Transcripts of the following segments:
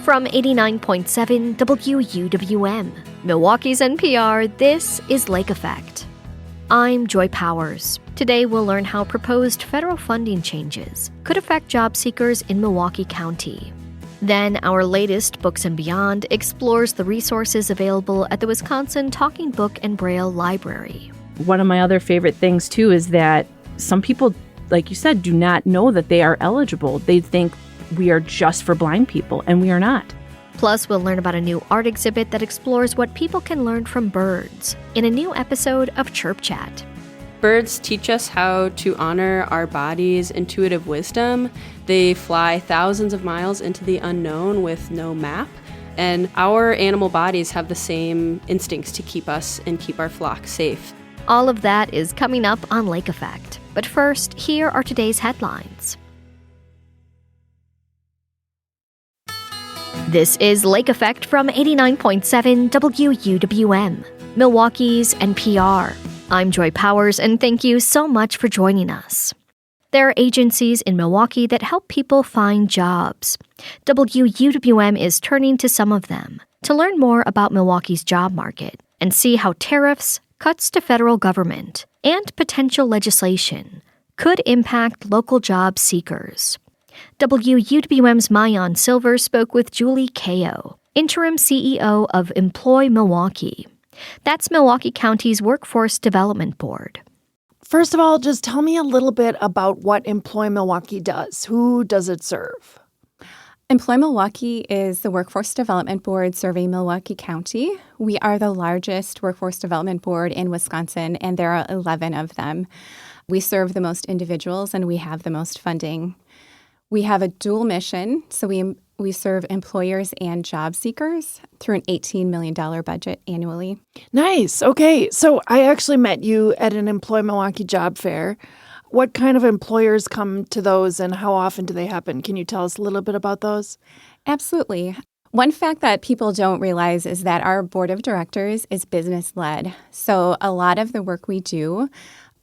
From 89.7 WUWM, Milwaukee's NPR, this is Lake Effect. I'm Joy Powers. Today we'll learn how proposed federal funding changes could affect job seekers in Milwaukee County. Then our latest Books and Beyond explores the resources available at the Wisconsin Talking Book and Braille Library. One of my other favorite things, too, is that some people, like you said, do not know that they are eligible. They think we are just for blind people, and we are not. Plus, we'll learn about a new art exhibit that explores what people can learn from birds in a new episode of Chirp Chat. Birds teach us how to honor our body's intuitive wisdom. They fly thousands of miles into the unknown with no map, and our animal bodies have the same instincts to keep us and keep our flock safe. All of that is coming up on Lake Effect. But first, here are today's headlines. This is Lake Effect from 89.7 WUWM, Milwaukee's NPR. I'm Joy Powers, and thank you so much for joining us. There are agencies in Milwaukee that help people find jobs. WUWM is turning to some of them to learn more about Milwaukee's job market and see how tariffs, cuts to federal government, and potential legislation could impact local job seekers. WUWM's Mayan Silver spoke with Julie Kao, interim CEO of Employ Milwaukee. That's Milwaukee County's Workforce Development Board. First of all, just tell me a little bit about what Employ Milwaukee does. Who does it serve? Employ Milwaukee is the Workforce Development Board serving Milwaukee County. We are the largest workforce development board in Wisconsin, and there are 11 of them. We serve the most individuals, and we have the most funding. We have a dual mission, so we serve employers and job seekers through an $18 million budget annually. Nice. Okay. So I actually met you at an Employ Milwaukee job fair. What kind of employers come to those and how often do they happen? Can you tell us a little bit about those? Absolutely. One fact that people don't realize is that our board of directors is business-led. So a lot of the work we do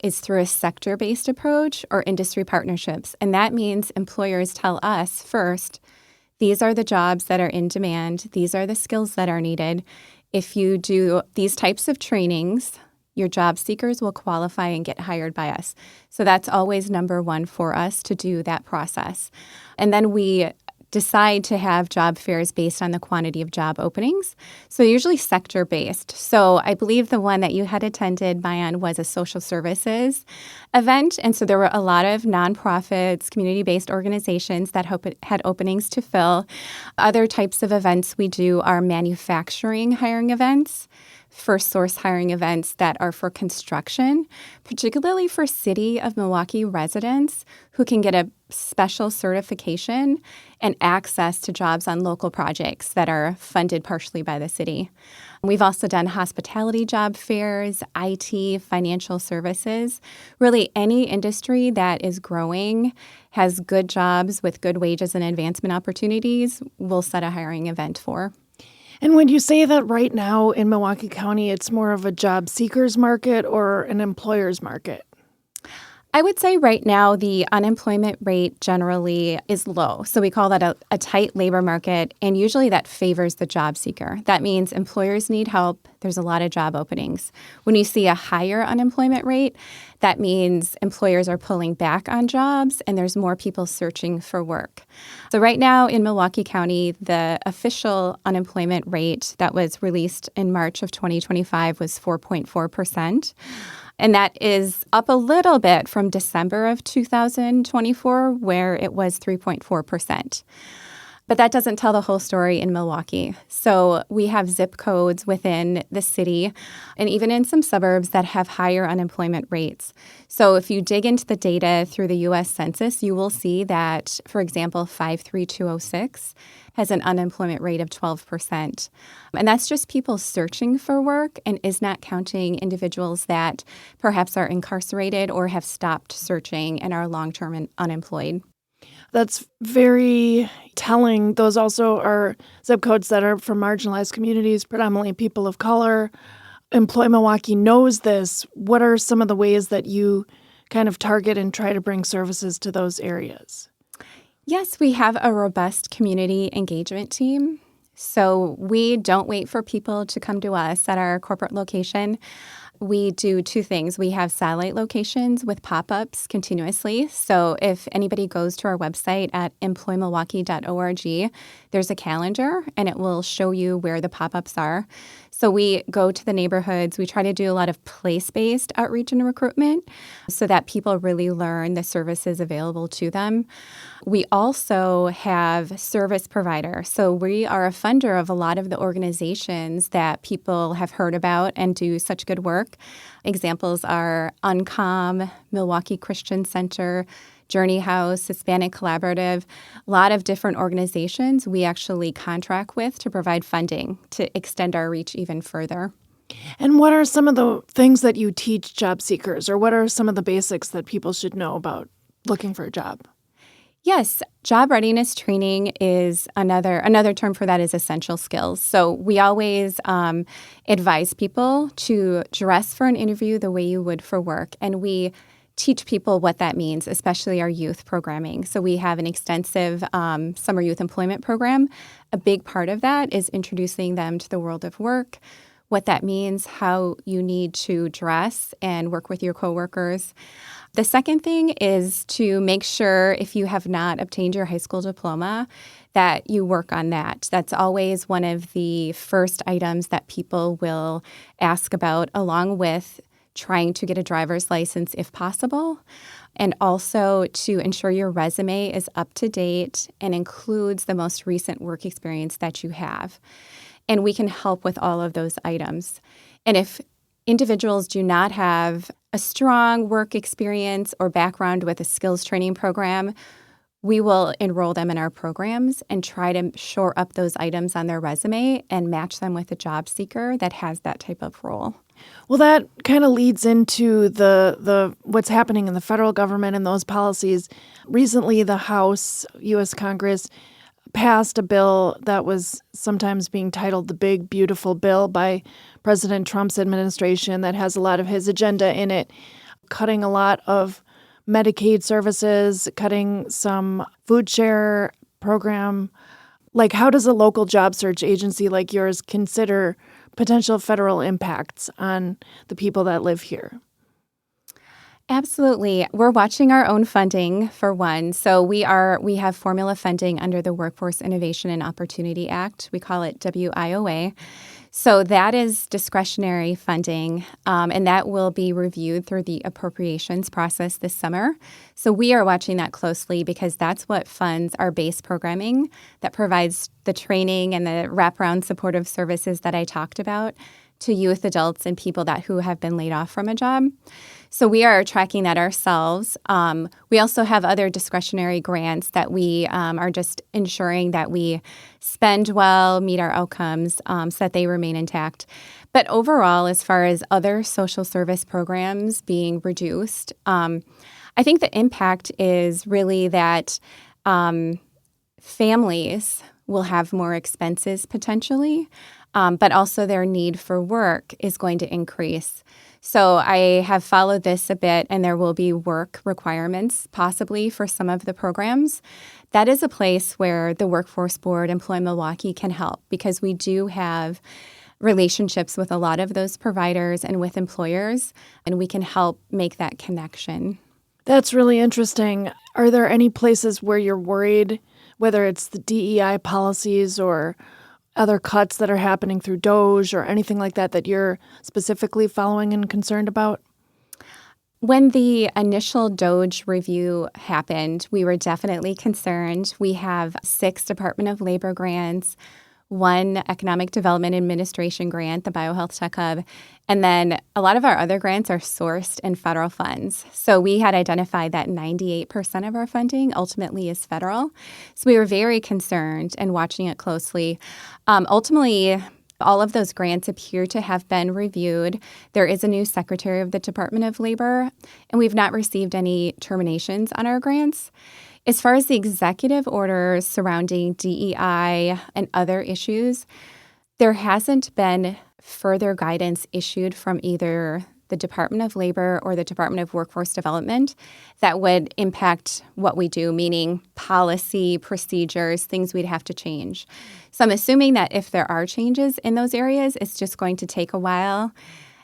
is through a sector-based approach or industry partnerships. And that means employers tell us first, these are the jobs that are in demand. These are the skills that are needed. If you do these types of trainings, your job seekers will qualify and get hired by us. So that's always number one for us to do that process. And then we decide to have job fairs based on the quantity of job openings. So usually sector-based. So I believe the one that you had attended, Mayan, was a social services event. And so there were a lot of nonprofits, community-based organizations that had openings to fill. Other types of events we do are manufacturing hiring events, first source hiring events that are for construction, particularly for City of Milwaukee residents who can get a special certification and access to jobs on local projects that are funded partially by the city. We've also done hospitality job fairs, IT, financial services, really any industry that is growing, has good jobs with good wages and advancement opportunities, we'll set a hiring event for. And when you say that right now in Milwaukee County, it's more of a job seekers market or an employer's market? I would say right now the unemployment rate generally is low. So we call that a tight labor market, and usually that favors the job seeker. That means employers need help. There's a lot of job openings. When you see a higher unemployment rate, that means employers are pulling back on jobs and there's more people searching for work. So right now in Milwaukee County, the official unemployment rate that was released in March of 2025 was 4.4%. And that is up a little bit from December of 2024, where it was 3.4%. But that doesn't tell the whole story in Milwaukee. So we have zip codes within the city and even in some suburbs that have higher unemployment rates. So if you dig into the data through the U.S. Census, you will see that, for example, 53206 has an unemployment rate of 12%. And that's just people searching for work and is not counting individuals that perhaps are incarcerated or have stopped searching and are long-term unemployed. That's very telling. Those also are zip codes that are from marginalized communities, predominantly people of color. Employ Milwaukee knows this. What are some of the ways that you kind of target and try to bring services to those areas? Yes, we have a robust community engagement team. So we don't wait for people to come to us at our corporate location. We do two things. We have satellite locations with pop-ups continuously. So if anybody goes to our website at employmilwaukee.org, there's a calendar and it will show you where the pop-ups are. So we go to the neighborhoods. We try to do a lot of place-based outreach and recruitment so that people really learn the services available to them. We also have service provider. So we are a funder of a lot of the organizations that people have heard about and do such good work. Examples are UNCOM, Milwaukee Christian Center, Journey House, Hispanic Collaborative, a lot of different organizations we actually contract with to provide funding to extend our reach even further. And what are some of the things that you teach job seekers, or what are some of the basics that people should know about looking for a job? Yes, job readiness training is another term for that is essential skills. So we always advise people to dress for an interview the way you would for work, and we teach people what that means, especially our youth programming. So we have an extensive summer youth employment program. A big part of that is introducing them to the world of work, what that means, how you need to dress and work with your coworkers. The second thing is to make sure if you have not obtained your high school diploma that you work on that. That's always one of the first items that people will ask about, along with trying to get a driver's license if possible, and also to ensure your resume is up to date and includes the most recent work experience that you have. And we can help with all of those items. And if individuals do not have a strong work experience or background with a skills training program, we will enroll them in our programs and try to shore up those items on their resume and match them with a job seeker that has that type of role. Well, that kind of leads into the what's happening in the federal government and those policies. Recently, the House, U.S. Congress, passed a bill that was sometimes being titled the Big Beautiful Bill by President Trump's administration that has a lot of his agenda in it, cutting a lot of Medicaid services, cutting some food share program. Like, how does a local job search agency like yours consider potential federal impacts on the people that live here? Absolutely. We're watching our own funding for one. So we have formula funding under the Workforce Innovation and Opportunity Act. We call it WIOA. So that is discretionary funding, and that will be reviewed through the appropriations process this summer. So we are watching that closely because that's what funds our base programming that provides the training and the wraparound supportive services that I talked about to youth, adults, and people who have been laid off from a job. So we are tracking that ourselves. We also have other discretionary grants that we are just ensuring that we spend well, meet our outcomes so that they remain intact. But overall, as far as other social service programs being reduced, I think the impact is really that families will have more expenses potentially, but also their need for work is going to increase. So I have followed this a bit, and there will be work requirements possibly for some of the programs. That is a place where the Workforce Board, Employ Milwaukee, can help because we do have relationships with a lot of those providers and with employers, and we can help make that connection. That's really interesting. Are there any places where you're worried, whether it's the DEI policies or other cuts that are happening through DOGE or anything like that that you're specifically following and concerned about? When the initial DOGE review happened, we were definitely concerned. We have 6 Department of Labor grants, 1 Economic Development Administration grant, the Biohealth Tech Hub, and then a lot of our other grants are sourced in federal funds. So we had identified that 98% of our funding ultimately is federal. So we were very concerned and watching it closely. Ultimately, all of those grants appear to have been reviewed. There is a new Secretary of the Department of Labor, and we've not received any terminations on our grants. As far as the executive orders surrounding DEI and other issues, there hasn't been further guidance issued from either the Department of Labor or the Department of Workforce Development that would impact what we do, meaning policy, procedures, things we'd have to change. So I'm assuming that if there are changes in those areas, it's just going to take a while.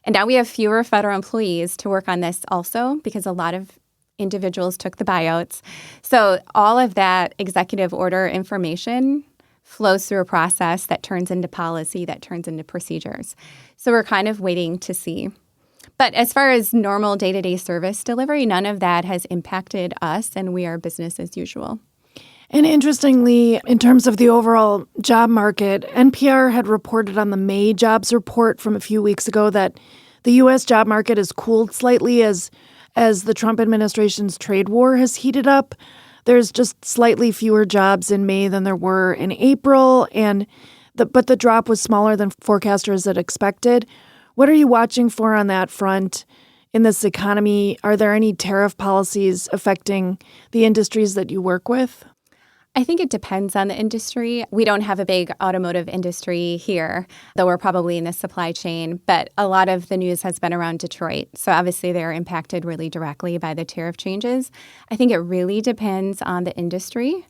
And now we have fewer federal employees to work on this also because a lot of individuals took the buyouts. So all of that executive order information flows through a process that turns into policy, that turns into procedures. So we're kind of waiting to see. But as far as normal day-to-day service delivery, none of that has impacted us, and we are business as usual. And interestingly, in terms of the overall job market, NPR had reported on the May jobs report from a few weeks ago that the U.S. job market has cooled slightly as the Trump administration's trade war has heated up. There's just slightly fewer jobs in May than there were in April, but the drop was smaller than forecasters had expected. What are you watching for on that front in this economy? Are there any tariff policies affecting the industries that you work with? I think it depends on the industry. We don't have a big automotive industry here, though we're probably in the supply chain. But a lot of the news has been around Detroit. So obviously they're impacted really directly by the tariff changes. I think it really depends on the industry,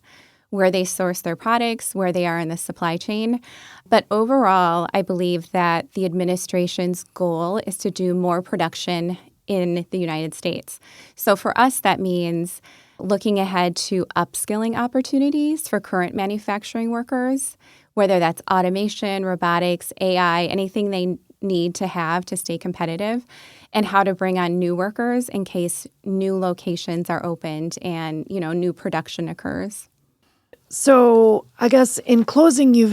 where they source their products, where they are in the supply chain. But overall, I believe that the administration's goal is to do more production in the United States. So for us, that means looking ahead to upskilling opportunities for current manufacturing workers, whether that's automation, robotics, AI, anything they need to have to stay competitive, and how to bring on new workers in case new locations are opened and, new production occurs. So I guess in closing, you've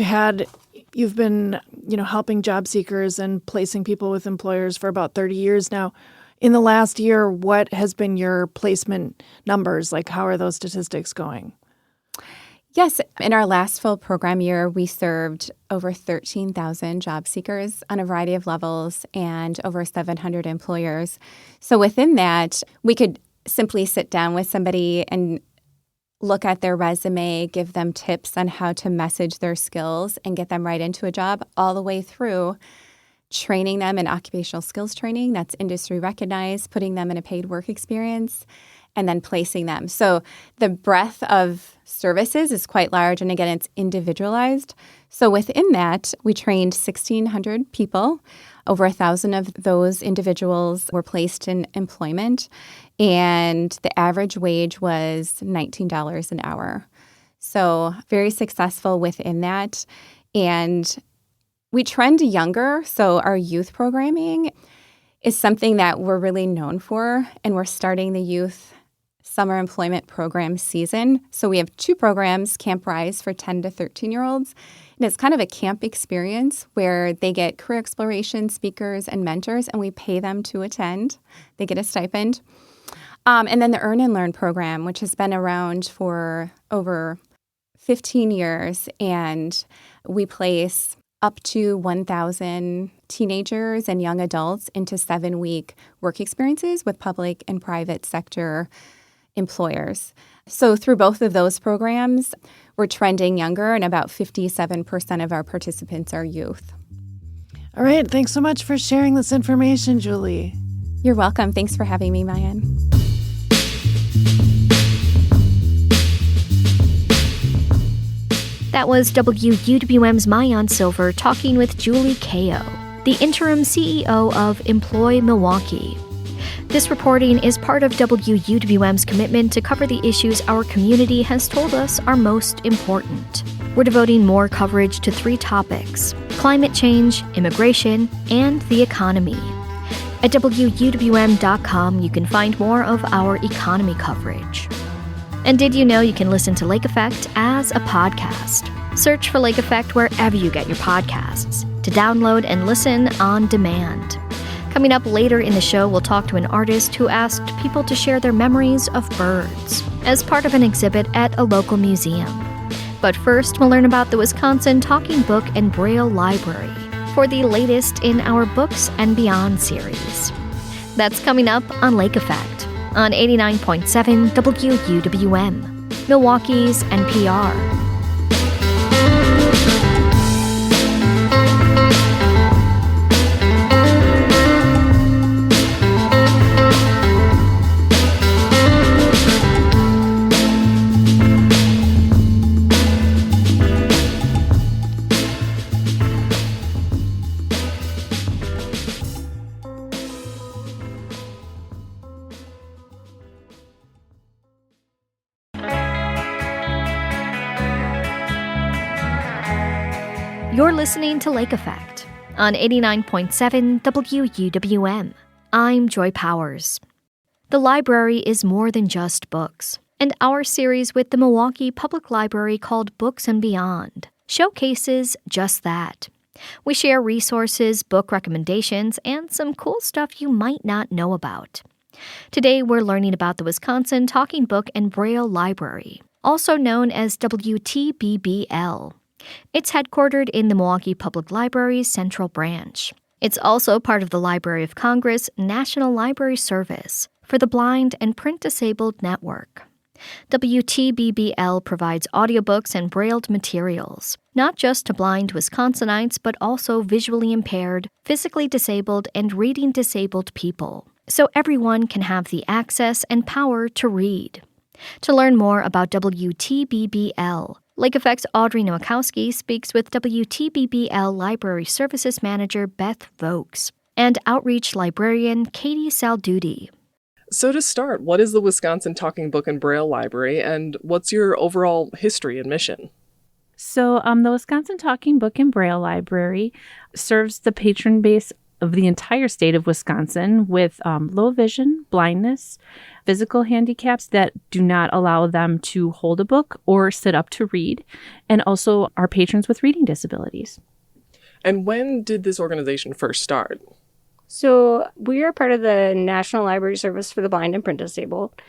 been, helping job seekers and placing people with employers for about 30 years now. In the last year, what has been your placement numbers? Like, how are those statistics going? Yes. In our last full program year, we served over 13,000 job seekers on a variety of levels and over 700 employers. So within that, we could simply sit down with somebody and look at their resume, give them tips on how to message their skills and get them right into a job, all the way through training them in occupational skills training that's industry recognized, putting them in a paid work experience, and then placing them. So the breadth of services is quite large, and again, it's individualized. So within that, we trained 1,600 people. Over 1,000 of those individuals were placed in employment, and the average wage was $19 an hour. So very successful within that. And we trend younger, so our youth programming is something that we're really known for, and we're starting the youth summer employment program season. So we have 2 programs, Camp Rise for 10 to 13-year-olds, and it's kind of a camp experience where they get career exploration speakers and mentors, and we pay them to attend. They get a stipend. And then the Earn and Learn program, which has been around for over 15 years, and we place up to 1,000 teenagers and young adults into 7-week work experiences with public and private sector employers. So through both of those programs, we're trending younger, and about 57% of our participants are youth. All right. Thanks so much for sharing this information, Julie. You're welcome. Thanks for having me, Mayan. That was WUWM's Mayan Silver talking with Julie Kao, the interim CEO of Employ Milwaukee. This reporting is part of WUWM's commitment to cover the issues our community has told us are most important. We're devoting more coverage to 3 topics: climate change, immigration, and the economy. At WUWM.com, you can find more of our economy coverage. And did you know you can listen to Lake Effect as a podcast? Search for Lake Effect wherever you get your podcasts to download and listen on demand. Coming up later in the show, we'll talk to an artist who asked people to share their memories of birds as part of an exhibit at a local museum. But first, we'll learn about the Wisconsin Talking Book and Braille Library for the latest in our Books and Beyond series. That's coming up on Lake Effect on 89.7 WUWM, Milwaukee's NPR. You're listening to Lake Effect on 89.7 WUWM. I'm Joy Powers. The library is more than just books, and our series with the Milwaukee Public Library called Books and Beyond showcases just that. We share resources, book recommendations, and some cool stuff you might not know about. Today, we're learning about the Wisconsin Talking Book and Braille Library, also known as WTBBL. It's headquartered in the Milwaukee Public Library's Central Branch. It's also part of the Library of Congress National Library Service for the Blind and Print-Disabled Network. WTBBL provides audiobooks and brailled materials, not just to blind Wisconsinites, but also visually impaired, physically disabled, and reading disabled people, so everyone can have the access and power to read. To learn more about WTBBL, Lake Effect's Audrey Nowakowski speaks with WTBBL Library Services Manager Beth Vokes and Outreach Librarian Katie Salduti. So to start, what is the Wisconsin Talking Book and Braille Library, and what's your overall history and mission? So the Wisconsin Talking Book and Braille Library serves the patron base of the entire state of Wisconsin with low vision, blindness, physical handicaps that do not allow them to hold a book or sit up to read, and also our patrons with reading disabilities. And when did this organization first start? So we are part of the National Library Service for the Blind and Print-Disabled,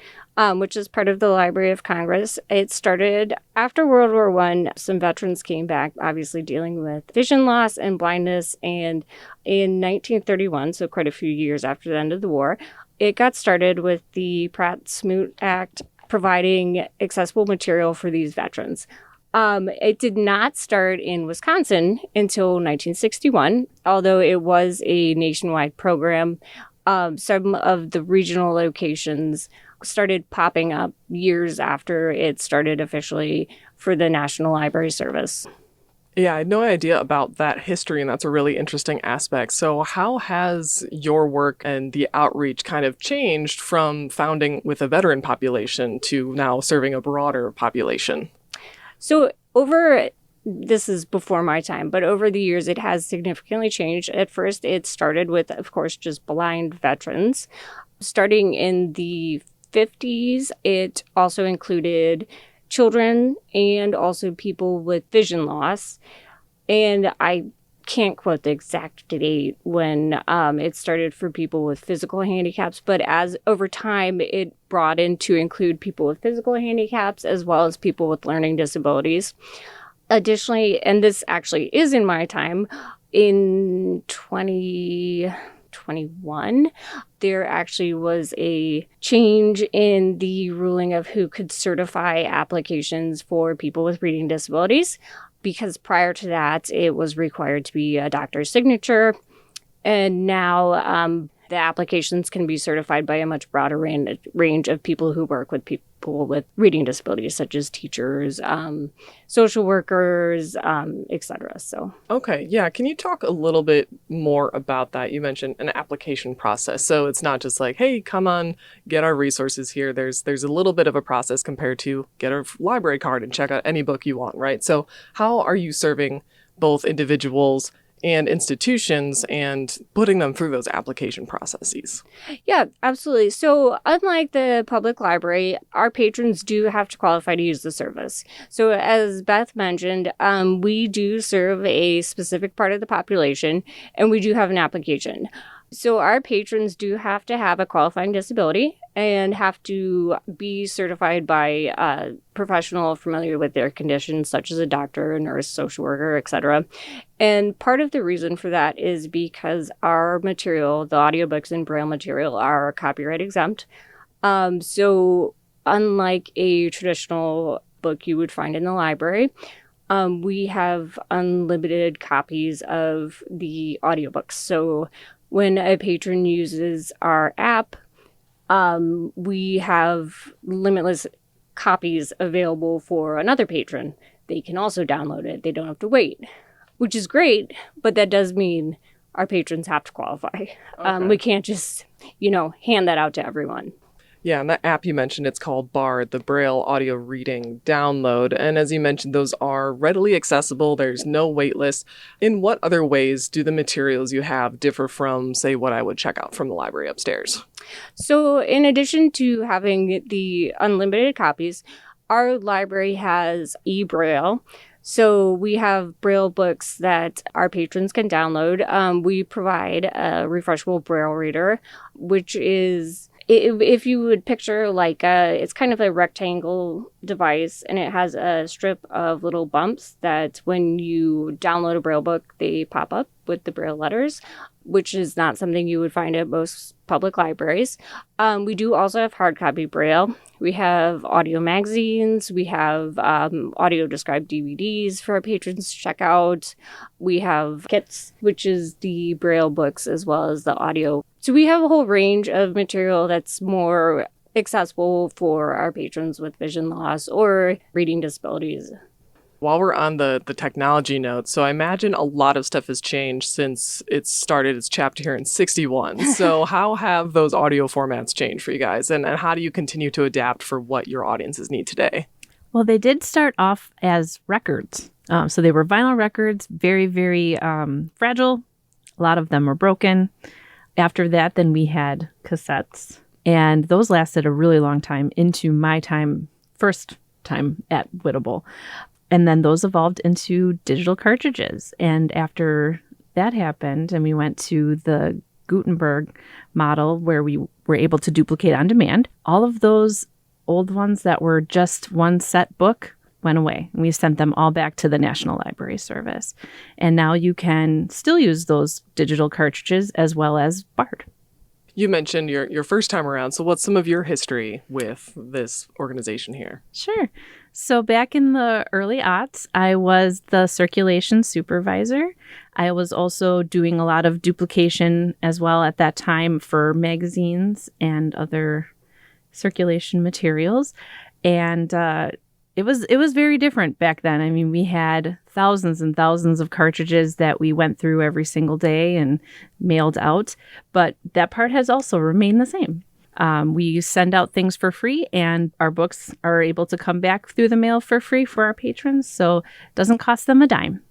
which is part of the Library of Congress. It started after World War I. Some veterans came back, obviously dealing with vision loss and blindness. And in 1931, so quite a few years after the end of the war, it got started with the Pratt-Smoot Act providing accessible material for these veterans. It did not start in Wisconsin until 1961, although it was a nationwide program. Some of the regional locations started popping up years after it started officially for the National Library Service. Yeah, I had no idea about that history, and that's a really interesting aspect. So how has your work and the outreach kind of changed from founding with a veteran population to now serving a broader population? So this is before my time, but over the years, it has significantly changed. At first, it started with, of course, just blind veterans. Starting in the 50s, it also included children and also people with vision loss. And I can't quote the exact date when it started for people with physical handicaps, but as over time, it broadened to include people with physical handicaps as well as people with learning disabilities. Additionally, and this actually is in my time, in 2021, there actually was a change in the ruling of who could certify applications for people with reading disabilities. Because prior to that, it was required to be a doctor's signature. And now the applications can be certified by a much broader range of people who work with people with reading disabilities, such as teachers, social workers, etc. So, okay, yeah. Can you talk a little bit more about that? You mentioned an application process. So it's not just like, hey, come on, get our resources here. There's a little bit of a process compared to get a library card and check out any book you want, right? So how are you serving both individuals and institutions and putting them through those application processes? Yeah, absolutely. So unlike the public library, our patrons do have to qualify to use the service. So as Beth mentioned, we do serve a specific part of the population, and we do have an application. So our patrons do have to have a qualifying disability and have to be certified by a professional familiar with their conditions, such as a doctor, a nurse, social worker, etc. And part of the reason for that is because our material, the audiobooks and Braille material, are copyright exempt. So unlike a traditional book you would find in the library, we have unlimited copies of the audiobooks. So when a patron uses our app, we have limitless copies available for another patron. They can also download it. They don't have to wait, which is great, but that does mean our patrons have to qualify. Okay. We can't just, hand that out to everyone. Yeah, and that app you mentioned, it's called BARD, the Braille Audio Reading Download. And as you mentioned, those are readily accessible. There's no wait list. In what other ways do the materials you have differ from, say, what I would check out from the library upstairs? So, in addition to having the unlimited copies, our library has e-Braille. So we have Braille books that our patrons can download. We provide a refreshable Braille reader, which is, if you would picture like it's kind of a rectangle device, and it has a strip of little bumps that when you download a Braille book, they pop up with the Braille letters, which is not something you would find at most public libraries. We do also have hard copy Braille. We have audio magazines. We have audio described DVDs for our patrons to check out. We have kits, which is the Braille books as well as the audio. So we have a whole range of material that's more accessible for our patrons with vision loss or reading disabilities. While we're on the technology note, so I imagine a lot of stuff has changed since it started its chapter here in 61. So how have those audio formats changed for you guys? And how do you continue to adapt for what your audiences need today? Well, they did start off as records. So they were vinyl records, very, very fragile. A lot of them were broken. After that, then we had cassettes. And those lasted a really long time into my first time at Whitable. And then those evolved into digital cartridges. And after that happened, and we went to the Gutenberg model where we were able to duplicate on demand, all of those old ones that were just one set book went away. And we sent them all back to the National Library Service. And now you can still use those digital cartridges as well as BARD. You mentioned your first time around. So what's some of your history with this organization here? Sure. So back in the early aughts, I was the circulation supervisor. I was also doing a lot of duplication as well at that time for magazines and other circulation materials. And it was very different back then. I mean, we had thousands and thousands of cartridges that we went through every single day and mailed out. But that part has also remained the same. We send out things for free, and our books are able to come back through the mail for free for our patrons. So it doesn't cost them a dime.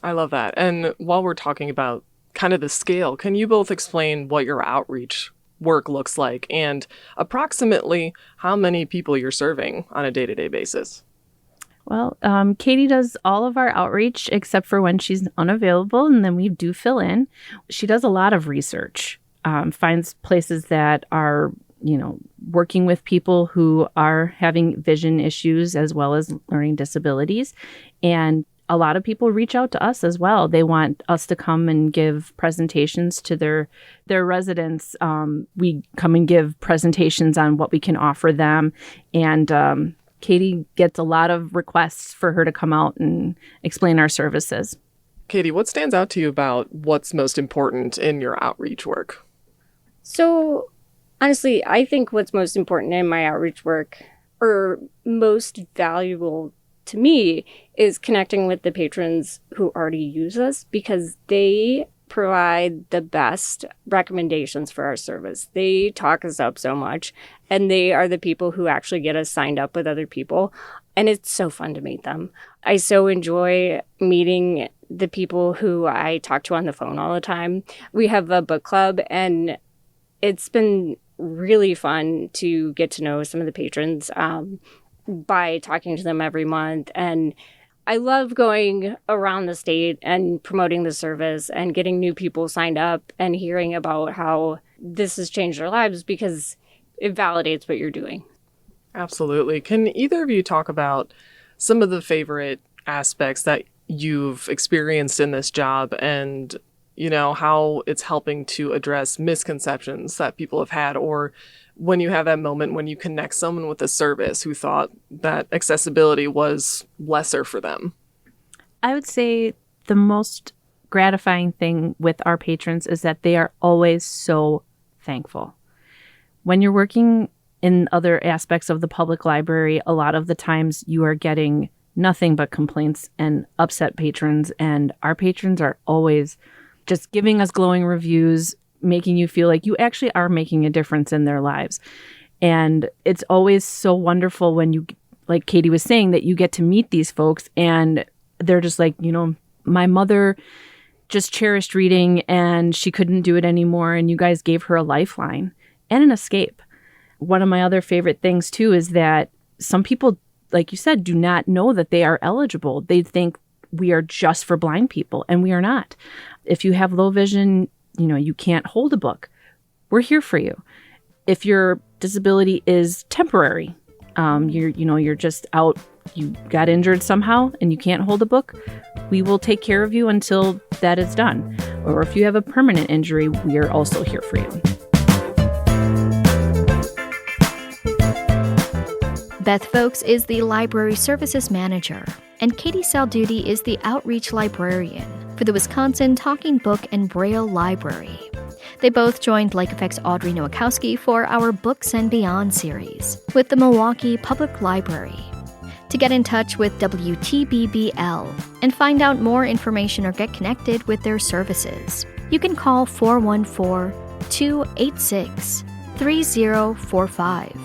I love that. And while we're talking about kind of the scale, can you both explain what your outreach work looks like and approximately how many people you're serving on a day-to-day basis? Well, Katie does all of our outreach except for when she's unavailable, and then we do fill in. She does a lot of research, finds places that are, working with people who are having vision issues as well as learning disabilities. And a lot of people reach out to us as well. They want us to come and give presentations to their residents. We come and give presentations on what we can offer them. And Katie gets a lot of requests for her to come out and explain our services. Katie, what stands out to you about what's most important in your outreach work? So, honestly, I think what's most important in my outreach work, or most valuable to me, is connecting with the patrons who already use us, because they provide the best recommendations for our service. They talk us up so much, and they are the people who actually get us signed up with other people. And it's so fun to meet them. I so enjoy meeting the people who I talk to on the phone all the time. We have a book club, and it's been really fun to get to know some of the patrons by talking to them every month. And I love going around the state and promoting the service and getting new people signed up and hearing about how this has changed their lives, because it validates what you're doing. Absolutely. Can either of you talk about some of the favorite aspects that you've experienced in this job and, how it's helping to address misconceptions that people have had, or when you have that moment when you connect someone with a service who thought that accessibility was lesser for them? I would say the most gratifying thing with our patrons is that they are always so thankful. When you're working in other aspects of the public library, a lot of the times you are getting nothing but complaints and upset patrons, and our patrons are always just giving us glowing reviews, making you feel like you actually are making a difference in their lives. And it's always so wonderful when you, like Katie was saying, that you get to meet these folks and they're just like, my mother just cherished reading and she couldn't do it anymore. And you guys gave her a lifeline and an escape. One of my other favorite things, too, is that some people, like you said, do not know that they are eligible. They think we are just for blind people, and we are not. If you have low vision, you can't hold a book. We're here for you. If your disability is temporary, you're just out, you got injured somehow and you can't hold a book, we will take care of you until that is done. Or if you have a permanent injury, we are also here for you. Beth Folks is the Library Services Manager, and Katie Salduti is the Outreach Librarian for the Wisconsin Talking Book and Braille Library. They both joined Lake Effect's Audrey Nowakowski for our Books and Beyond series with the Milwaukee Public Library. To get in touch with WTBBL and find out more information or get connected with their services, you can call 414-286-3045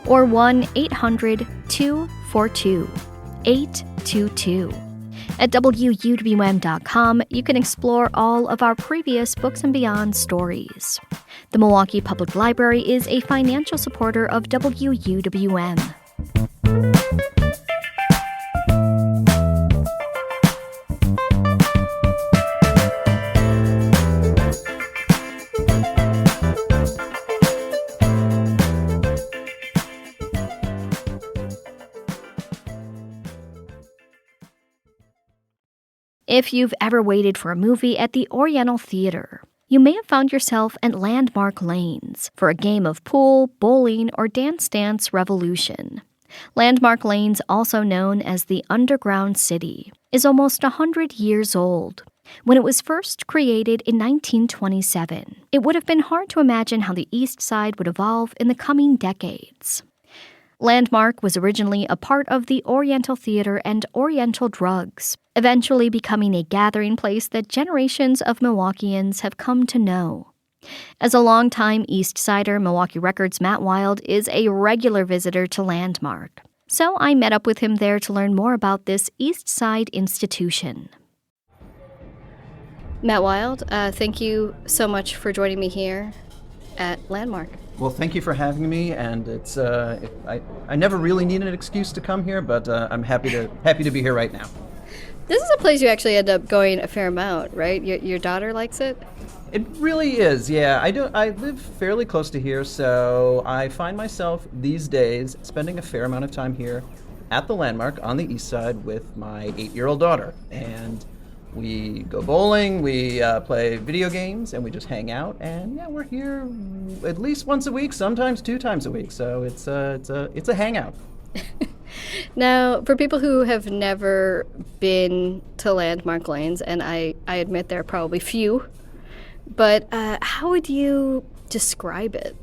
or 1-800-242-822. At WUWM.com, you can explore all of our previous Books and Beyond stories. The Milwaukee Public Library is a financial supporter of WUWM. If you've ever waited for a movie at the Oriental Theater, you may have found yourself at Landmark Lanes for a game of pool, bowling, or Dance Revolution. Landmark Lanes, also known as the Underground City, is almost 100 years old. When it was first created in 1927, it would have been hard to imagine how the East Side would evolve in the coming decades. Landmark was originally a part of the Oriental Theater and Oriental Drugs, eventually becoming a gathering place that generations of Milwaukeeans have come to know. As a longtime East Sider, Milwaukee Record's Matt Wild is a regular visitor to Landmark. So I met up with him there to learn more about this East Side institution. Matt Wild, thank you so much for joining me here at Landmark. Well, thank you for having me, and it's I never really needed an excuse to come here, but I'm happy to be here right now. This is a place you actually end up going a fair amount, right? Your daughter likes it? It really is, yeah. I live fairly close to here, so I find myself these days spending a fair amount of time here at the Landmark on the east side with my 8-year-old daughter, and we go bowling, we play video games, and we just hang out. And yeah, we're here at least once a week, sometimes 2 times a week. So it's a hangout. Now, for people who have never been to Landmark Lanes, and I admit there are probably few, but how would you describe it?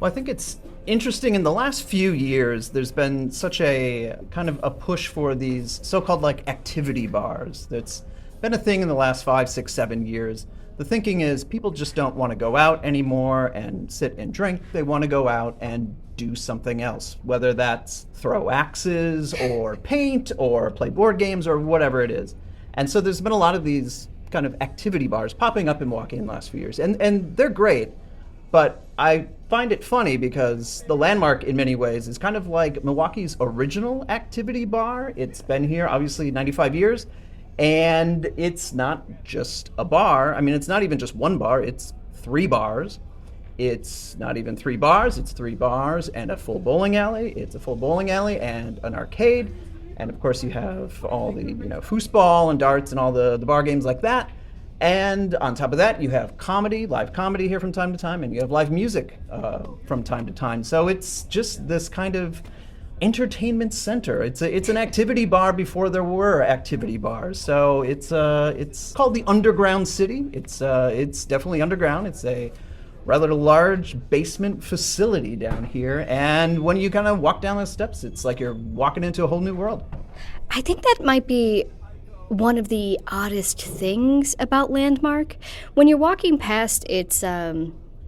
Well, I think it's interesting. In the last few years, there's been such a kind of a push for these so-called activity bars. That's been a thing in the last 5, 6, 7 years. The thinking is people just don't want to go out anymore and sit and drink. They want to go out and do something else, whether that's throw axes or paint or play board games or whatever it is. And so there's been a lot of these kind of activity bars popping up in Milwaukee in the last few years. And they're great, but I find it funny because the Landmark in many ways is kind of like Milwaukee's original activity bar. It's been here obviously 95 years. And it's not just a bar. I mean, it's not even just one bar, it's 3 bars. It's not even 3 bars, it's 3 bars and a full bowling alley. It's a full bowling alley and an arcade. And of course you have all the, foosball and darts and all the bar games like that. And on top of that, you have comedy, live comedy here from time to time, and you have live music from time to time. So it's just this kind of entertainment center. It's an activity bar before there were activity bars. So it's called the Underground City. It's definitely underground. It's a rather large basement facility down here. And when you kind of walk down those steps, it's like you're walking into a whole new world. I think that might be one of the oddest things about Landmark. When you're walking past its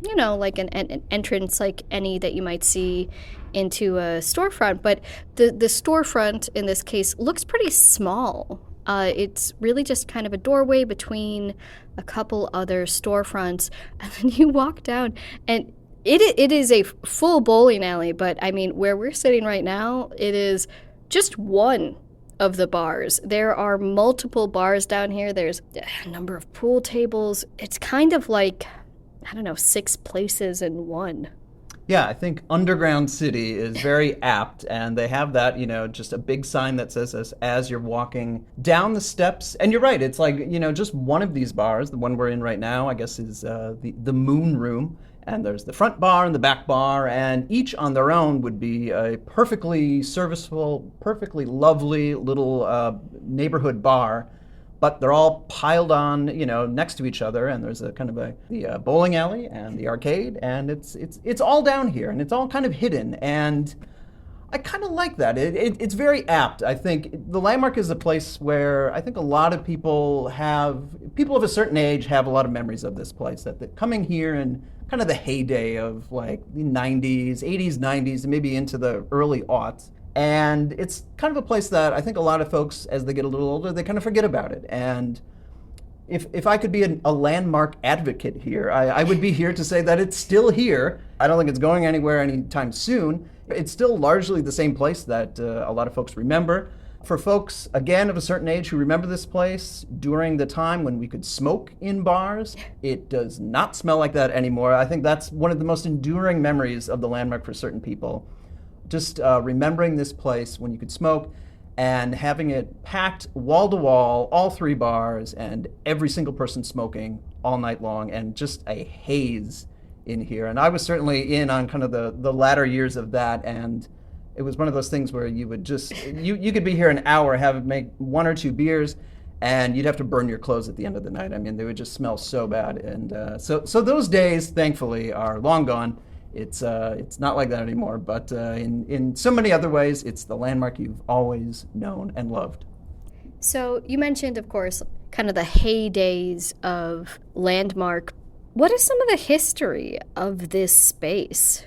like an entrance like any that you might see into a storefront. But the storefront in this case looks pretty small. It's really just kind of a doorway between a couple other storefronts. And then you walk down, and it is a full bowling alley. But, I mean, where we're sitting right now, it is just one of the bars. There are multiple bars down here. There's a number of pool tables. It's kind of like, I don't know, 6 places in one. Yeah, I think Underground City is very apt, and they have that, just a big sign that says this as you're walking down the steps. And you're right, it's like, just one of these bars, the one we're in right now, I guess is the Moon Room. And there's the front bar and the back bar, and each on their own would be a perfectly serviceable, perfectly lovely little neighborhood bar. But they're all piled on, next to each other, and there's a kind of the bowling alley and the arcade, and it's all down here, and it's all kind of hidden, and I kind of like that. It's very apt. I think the Landmark is a place where I think a lot of people of a certain age have a lot of memories of this place. That coming here in kind of the heyday of like the 90s, 80s, 90s, and maybe into the early aughts. And it's kind of a place that I think a lot of folks, as they get a little older, they kind of forget about it. And if I could be a landmark advocate here, I would be here to say that it's still here. I don't think it's going anywhere anytime soon. It's still largely the same place that a lot of folks remember. For folks, again, of a certain age who remember this place during the time when we could smoke in bars, it does not smell like that anymore. I think that's one of the most enduring memories of the Landmark for certain people. Just remembering this place when you could smoke and having it packed wall to wall, all 3 bars, and every single person smoking all night long, and just a haze in here. And I was certainly in on kind of the latter years of that, and it was one of those things where you would just, you could be here an hour, make 1 or 2 beers, and you'd have to burn your clothes at the end of the night. I mean, they would just smell so bad. And so those days, thankfully, are long gone. It's not like that anymore, but in so many other ways, it's the Landmark you've always known and loved. So you mentioned, of course, kind of the heydays of Landmark. What is some of the history of this space?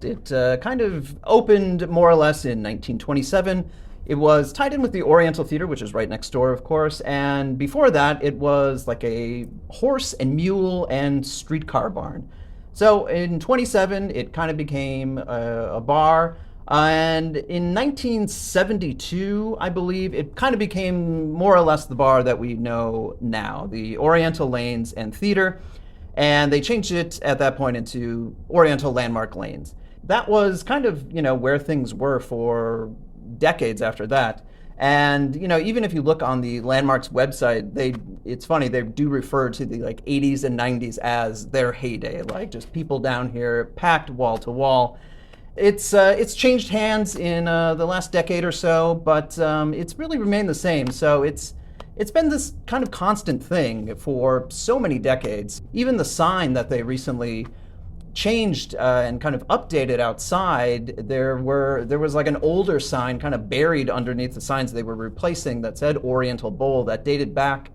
It kind of opened more or less in 1927. It was tied in with the Oriental Theater, which is right next door, of course, and before that, it was like a horse and mule and streetcar barn. So in 27, it kind of became a bar. And in 1972, I believe, it kind of became more or less the bar that we know now, the Oriental Lanes and Theater. And they changed it at that point into Oriental Landmark Lanes. That was kind of, where things were for decades after that. And, even if you look on the Landmark's website, it's funny, they do refer to the 80s and 90s as their heyday, just people down here packed wall to wall. It's changed hands in the last decade or so, but it's really remained the same. So it's been this kind of constant thing for so many decades. Even the sign that they recently changed and kind of updated outside, there was like an older sign kind of buried underneath the signs they were replacing that said Oriental Bowl that dated back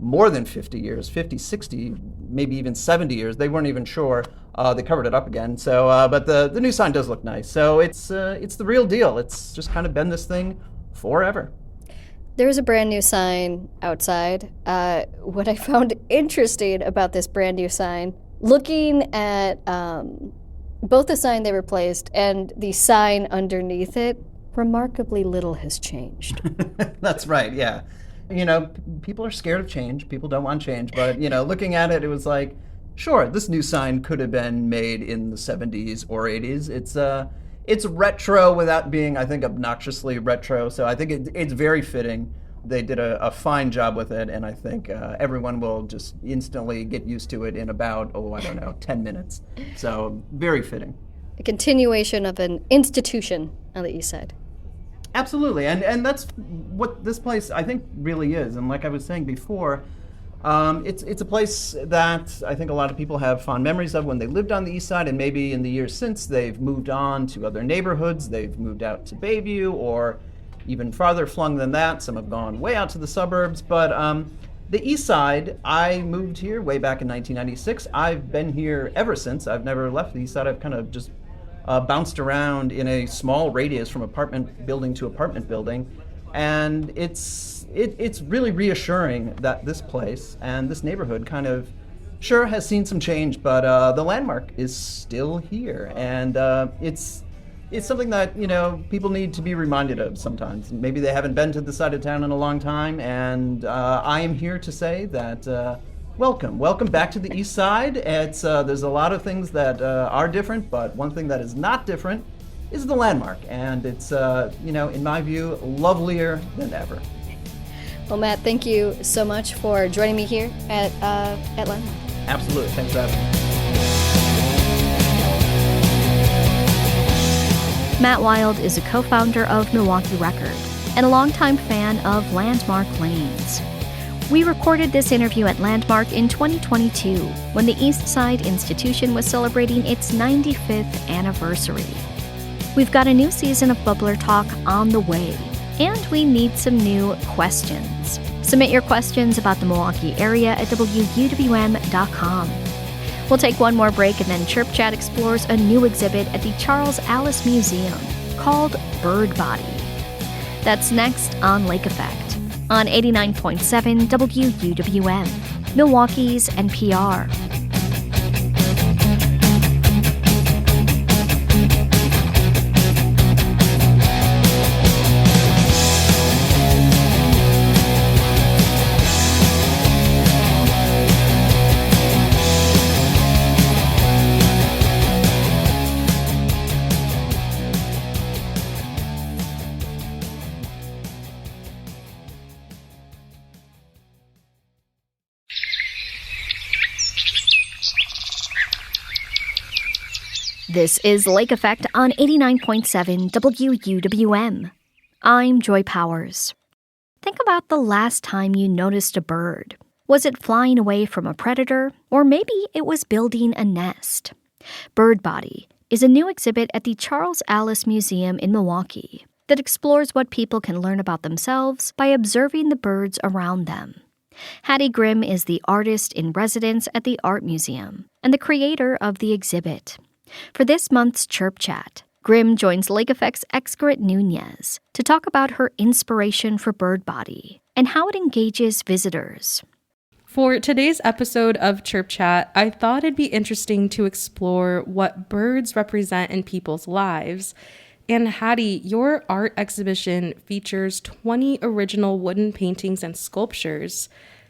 more than 50 years, 50, 60, maybe even 70 years. They weren't even sure. They covered it up again. So, but the new sign does look nice. So it's the real deal. It's just kind of been this thing forever. There's a brand new sign outside. What I found interesting about this brand new sign, looking at both the sign they replaced and the sign underneath it, remarkably little has changed. That's right, yeah. People are scared of change. People don't want change. But, looking at it, it was like, sure, this new sign could have been made in the 70s or 80s. It's retro without being, I think, obnoxiously retro. So I think it's very fitting. They did a fine job with it, and I think everyone will just instantly get used to it in about, 10 minutes. So very fitting. A continuation of an institution on the east side. Absolutely, and that's what this place, I think, really is. And like I was saying before, it's a place that I think a lot of people have fond memories of when they lived on the east side, and maybe in the years since they've moved on to other neighborhoods. They've moved out to Bayview or even farther flung than that. Some have gone way out to the suburbs, but The East Side, I moved here way back in 1996. I've been here ever since. I've never left the East Side. I've kind of just bounced around in a small radius from apartment building to apartment building. And it's really reassuring that this place and this neighborhood kind of sure has seen some change, but the landmark is still here. And it's something that, people need to be reminded of sometimes. Maybe they haven't been to the side of town in a long time, and I am here to say that welcome back to the East Side. There's a lot of things that are different, but one thing that is not different is the landmark, and it's in my view, lovelier than ever. Well, Matt, thank you so much for joining me here at Landmark. Absolutely, thanks for having me. Matt Wild is a co-founder of Milwaukee Record and a longtime fan of Landmark Lanes. We recorded this interview at Landmark in 2022 when the East Side institution was celebrating its 95th anniversary. We've got a new season of Bubbler Talk on the way, and we need some new questions. Submit your questions about the Milwaukee area at wuwm.com. We'll take one more break, and then Chirp Chat explores a new exhibit at the Charles Allis Museum called Bird Body. That's next on Lake Effect on 89.7 WUWM, Milwaukee's NPR. This is Lake Effect on 89.7 WUWM. I'm Joy Powers. Think about the last time you noticed a bird. Was it flying away from a predator, or maybe it was building a nest? Bird Body is a new exhibit at the Charles Allis Museum in Milwaukee that explores what people can learn about themselves by observing the birds around them. Hattie Grimm is the artist in residence at the Art Museum and the creator of the exhibit. For this month's Chirp Chat, Grimm joins Lake Effect's Excret Nunez to talk about her inspiration for Bird Body and how it engages visitors. For today's episode of Chirp Chat, I thought it'd be interesting to explore what birds represent in people's lives. And Hattie, your art exhibition features 20 original wooden paintings and sculptures.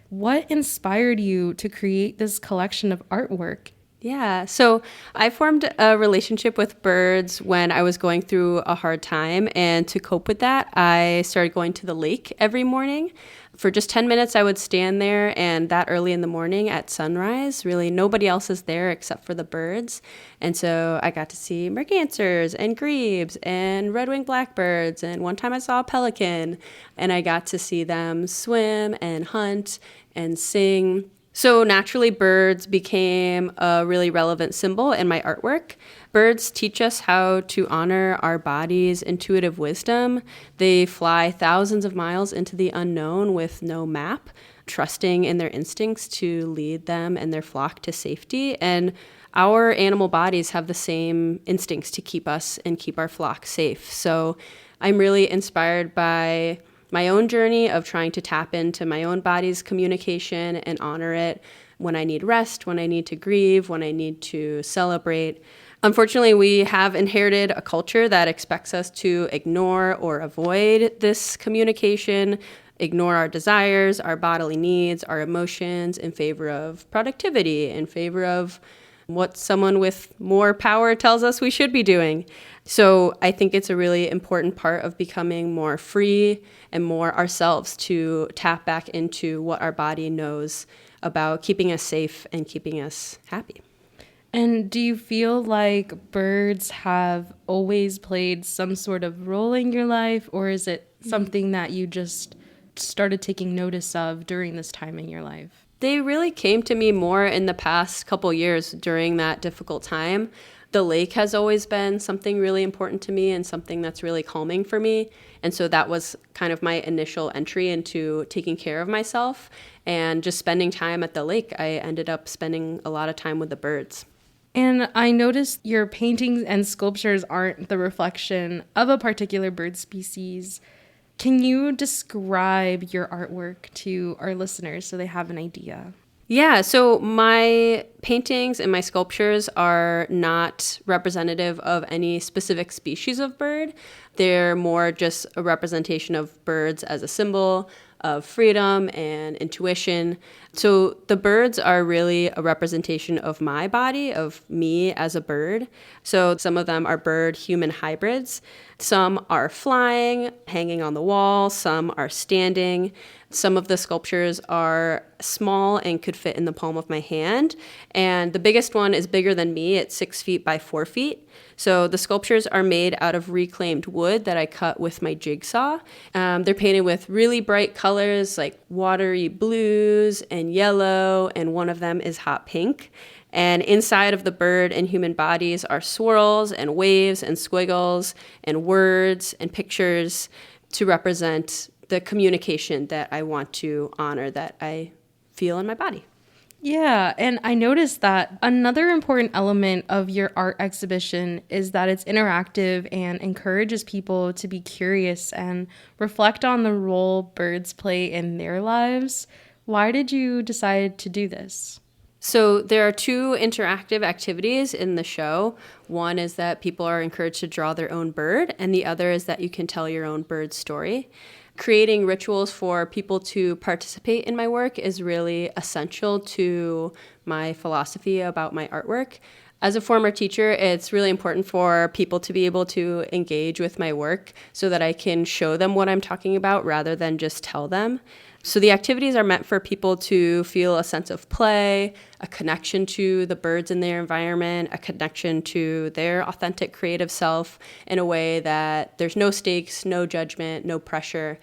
What inspired you to create this collection of artwork? Yeah, so I formed a relationship with birds when I was going through a hard time, and to cope with that, I started going to the lake every morning. For just 10 minutes, I would stand there, and that early in the morning at sunrise, really nobody else is there except for the birds. And so I got to see mergansers and grebes and red-winged blackbirds, and one time I saw a pelican, and I got to see them swim and hunt and sing. So naturally, birds became a really relevant symbol in my artwork. Birds teach us how to honor our body's intuitive wisdom. They fly thousands of miles into the unknown with no map, trusting in their instincts to lead them and their flock to safety. And our animal bodies have the same instincts to keep us and keep our flock safe. So I'm really inspired by my own journey of trying to tap into my own body's communication and honor it when I need rest, when I need to grieve, when I need to celebrate. Unfortunately, we have inherited a culture that expects us to ignore or avoid this communication, ignore our desires, our bodily needs, our emotions in favor of productivity, in favor of what someone with more power tells us we should be doing. So I think it's a really important part of becoming more free and more ourselves to tap back into what our body knows about keeping us safe and keeping us happy. And do you feel like birds have always played some sort of role in your life, or is it something that you just started taking notice of during this time in your life? They really came to me more in the past couple years during that difficult time. The lake has always been something really important to me and something that's really calming for me. And so that was kind of my initial entry into taking care of myself and just spending time at the lake. I ended up spending a lot of time with the birds. And I noticed your paintings and sculptures aren't the reflection of a particular bird species. Can you describe your artwork to our listeners so they have an idea? Yeah, so my paintings and my sculptures are not representative of any specific species of bird. They're more just a representation of birds as a symbol of freedom and intuition. So the birds are really a representation of my body, of me as a bird. So some of them are bird-human hybrids. Some are flying, hanging on the wall. Some are standing. Some of the sculptures are small and could fit in the palm of my hand. And the biggest one is bigger than me. It's 6 feet by 4 feet. So the sculptures are made out of reclaimed wood that I cut with my jigsaw. They're painted with really bright colors like watery blues and yellow, and one of them is hot pink. And inside of the bird and human bodies are swirls and waves and squiggles and words and pictures to represent the communication that I want to honor, that I feel in my body. Yeah, and I noticed that another important element of your art exhibition is that it's interactive and encourages people to be curious and reflect on the role birds play in their lives. Why did you decide to do this? So there are 2 interactive activities in the show. One is that people are encouraged to draw their own bird, and the other is that you can tell your own bird story. Creating rituals for people to participate in my work is really essential to my philosophy about my artwork. As a former teacher, it's really important for people to be able to engage with my work so that I can show them what I'm talking about rather than just tell them. So the activities are meant for people to feel a sense of play, a connection to the birds in their environment, a connection to their authentic creative self in a way that there's no stakes, no judgment, no pressure.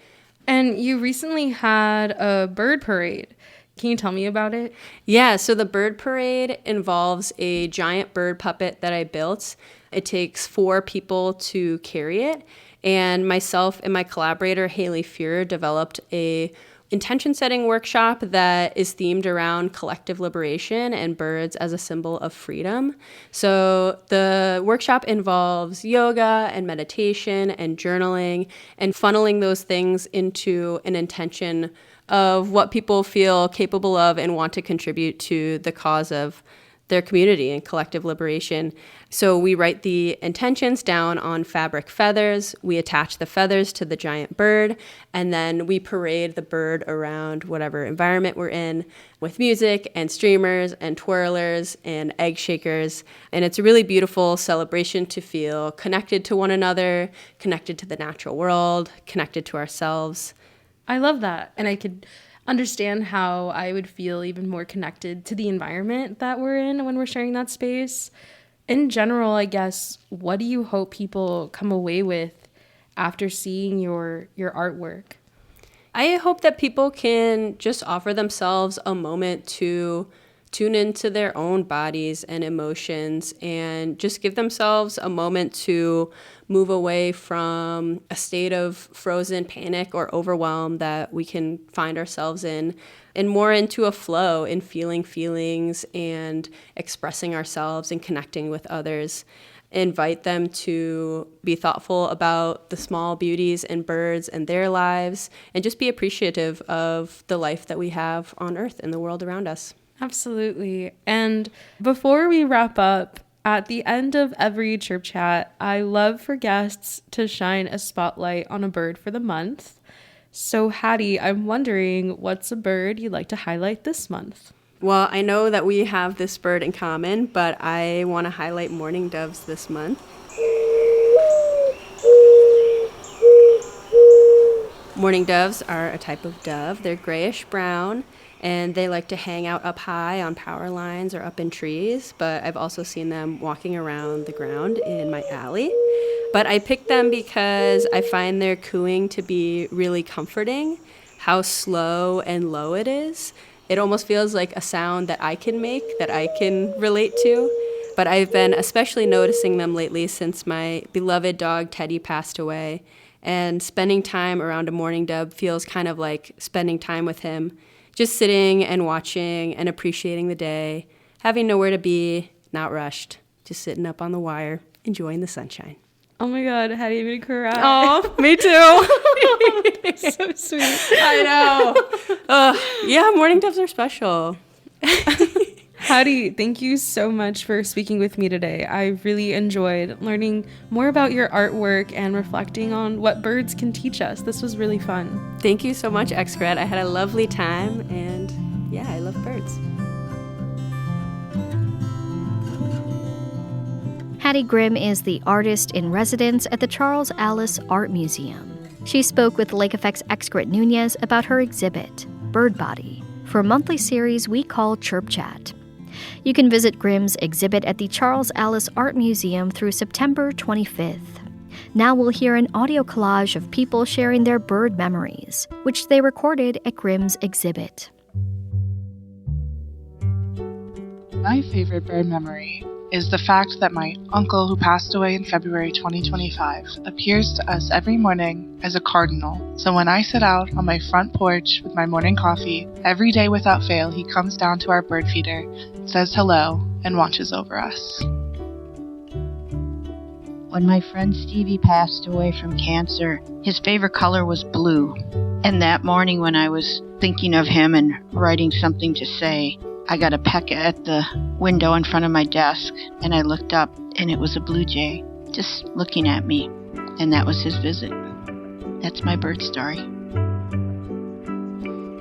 And you recently had a bird parade. Can you tell me about it? Yeah, so the bird parade involves a giant bird puppet that I built. It takes 4 people to carry it. And myself and my collaborator, Haley Fuhrer, developed a intention setting workshop that is themed around collective liberation and birds as a symbol of freedom. So the workshop involves yoga and meditation and journaling and funneling those things into an intention of what people feel capable of and want to contribute to the cause of their community and collective liberation. So we write the intentions down on fabric feathers, we attach the feathers to the giant bird, and then we parade the bird around whatever environment we're in with music and streamers and twirlers and egg shakers. And it's a really beautiful celebration to feel connected to one another, connected to the natural world, connected to ourselves. I love that. And I could understand how I would feel even more connected to the environment that we're in when we're sharing that space. In general, I guess, what do you hope people come away with after seeing your artwork? I hope that people can just offer themselves a moment to tune into their own bodies and emotions and just give themselves a moment to move away from a state of frozen panic or overwhelm that we can find ourselves in and more into a flow in feeling feelings and expressing ourselves and connecting with others. Invite them to be thoughtful about the small beauties in birds and their lives and just be appreciative of the life that we have on Earth and the world around us. Absolutely. And before we wrap up, at the end of every Chirp Chat, I love for guests to shine a spotlight on a bird for the month. So Hattie, I'm wondering, what's a bird you'd like to highlight this month? Well, I know that we have this bird in common, but I want to highlight mourning doves this month. Mourning doves are a type of dove. They're grayish brown, and they like to hang out up high on power lines or up in trees, but I've also seen them walking around the ground in my alley. But I picked them because I find their cooing to be really comforting, how slow and low it is. It almost feels like a sound that I can make, that I can relate to. but I've been especially noticing them lately since my beloved dog Teddy passed away. And spending time around a mourning dove feels kind of like spending time with him, just sitting and watching and appreciating the day, having nowhere to be, not rushed, just sitting up on the wire, enjoying the sunshine. Oh my God, how do you even cry? Oh, me too. So sweet. I know. Yeah, mourning doves are special. Hattie, thank you so much for speaking with me today. I really enjoyed learning more about your artwork and reflecting on what birds can teach us. This was really fun. Thank you so much, Xcred. I had a lovely time, and yeah, I love birds. Hattie Grimm is the artist in residence at the Charles Alice Art Museum. She spoke with Lake Effect's Xcred Nunez about her exhibit, Bird Body, for a monthly series we call Chirp Chat. You can visit Grimm's exhibit at the Charles Alice Art Museum through September 25th. Now we'll hear an audio collage of people sharing their bird memories, which they recorded at Grimm's exhibit. My favorite bird memory is the fact that my uncle, who passed away in February 2025, appears to us every morning as a cardinal. So when I sit out on my front porch with my morning coffee, every day without fail, he comes down to our bird feeder, says hello, and watches over us. When my friend Stevie passed away from cancer, his favorite color was blue. And that morning when I was thinking of him and writing something to say, I got a peck at the window in front of my desk, and I looked up, and it was a blue jay just looking at me, and that was his visit. That's my bird story.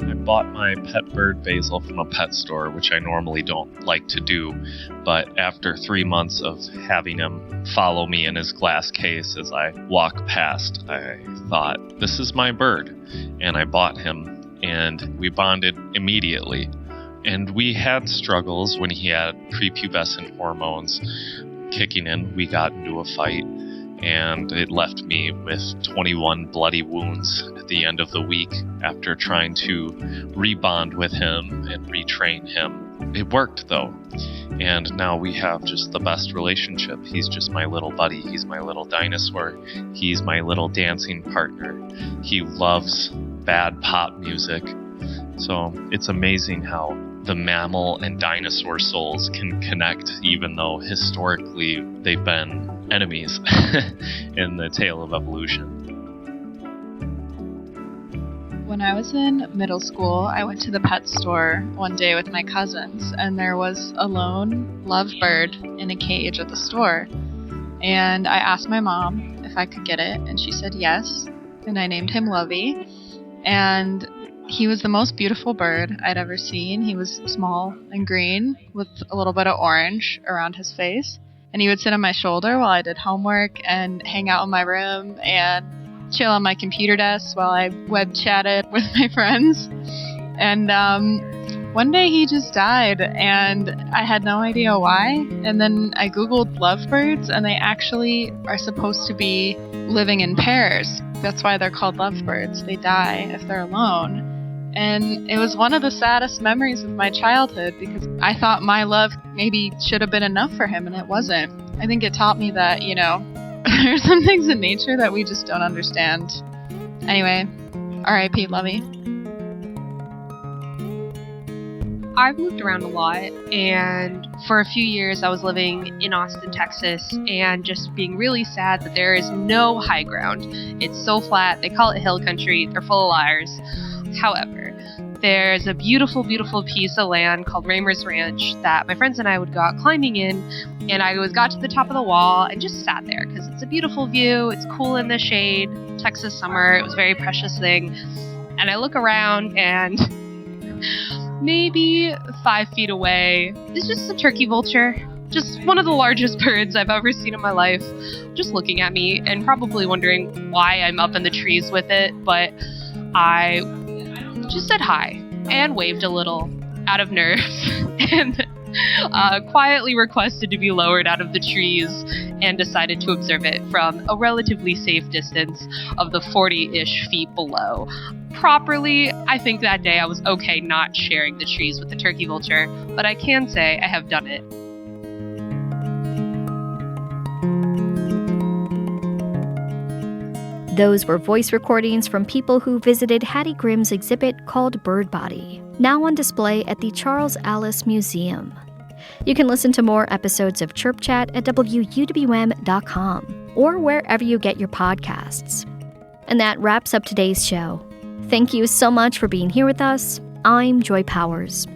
I bought my pet bird Basil from a pet store, which I normally don't like to do, but after 3 months of having him follow me in his glass case as I walk past, I thought, this is my bird, and I bought him, and we bonded immediately. And we had struggles when he had prepubescent hormones kicking in. We got into a fight, and it left me with 21 bloody wounds at the end of the week after trying to rebond with him and retrain him. It worked, though, and now we have just the best relationship. He's just my little buddy. He's my little dinosaur. He's my little dancing partner. He loves bad pop music. So it's amazing how the mammal and dinosaur souls can connect, even though historically they've been enemies in the tale of evolution. When I was in middle school, I went to the pet store one day with my cousins, and there was a lone lovebird in a cage at the store. And I asked my mom if I could get it, and she said yes, and I named him Lovey. And he was the most beautiful bird I'd ever seen. He was small and green with a little bit of orange around his face. And he would sit on my shoulder while I did homework and hang out in my room and chill on my computer desk while I web chatted with my friends. And one day he just died, and I had no idea why. And then I Googled lovebirds, and they actually are supposed to be living in pairs. That's why they're called lovebirds. They die if they're alone. And it was one of the saddest memories of my childhood because I thought my love maybe should have been enough for him, and it wasn't. I think it taught me that, there's some things in nature that we just don't understand. Anyway, R.I.P. Lovey. I've moved around a lot, and for a few years I was living in Austin, Texas, and just being really sad that there is no high ground. It's so flat. They call it hill country. They're full of liars. However, there's a beautiful, beautiful piece of land called Raymer's Ranch that my friends and I would go out climbing in, and I got to the top of the wall and just sat there because it's a beautiful view. It's cool in the shade. Texas summer. It was a very precious thing. And I look around, and maybe 5 feet away is just a turkey vulture. Just one of the largest birds I've ever seen in my life. Just looking at me and probably wondering why I'm up in the trees with it, but I just said hi and waved a little out of nerves and quietly requested to be lowered out of the trees and decided to observe it from a relatively safe distance of the 40-ish feet below. Properly, I think that day I was okay not sharing the trees with the turkey vulture, but I can say I have done it. Those were voice recordings from people who visited Hattie Grimm's exhibit called Bird Body, now on display at the Charles Alice Museum. You can listen to more episodes of Chirp Chat at wuwm.com or wherever you get your podcasts. And that wraps up today's show. Thank you so much for being here with us. I'm Joy Powers.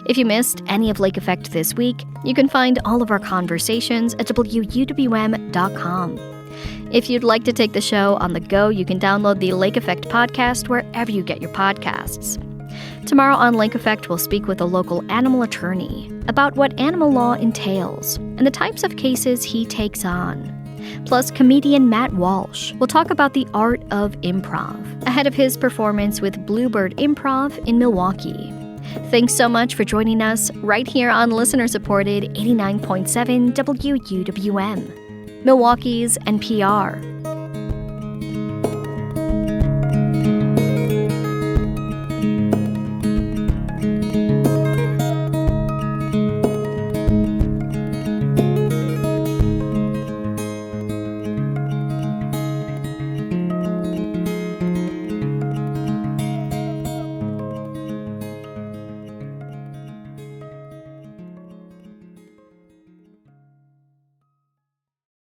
If you missed any of Lake Effect this week, you can find all of our conversations at wuwm.com. If you'd like to take the show on the go, you can download the Lake Effect podcast wherever you get your podcasts. Tomorrow on Lake Effect, we'll speak with a local animal attorney about what animal law entails and the types of cases he takes on. Plus, comedian Matt Walsh will talk about the art of improv ahead of his performance with Bluebird Improv in Milwaukee. Thanks so much for joining us right here on listener-supported 89.7 WUWM, Milwaukee's NPR.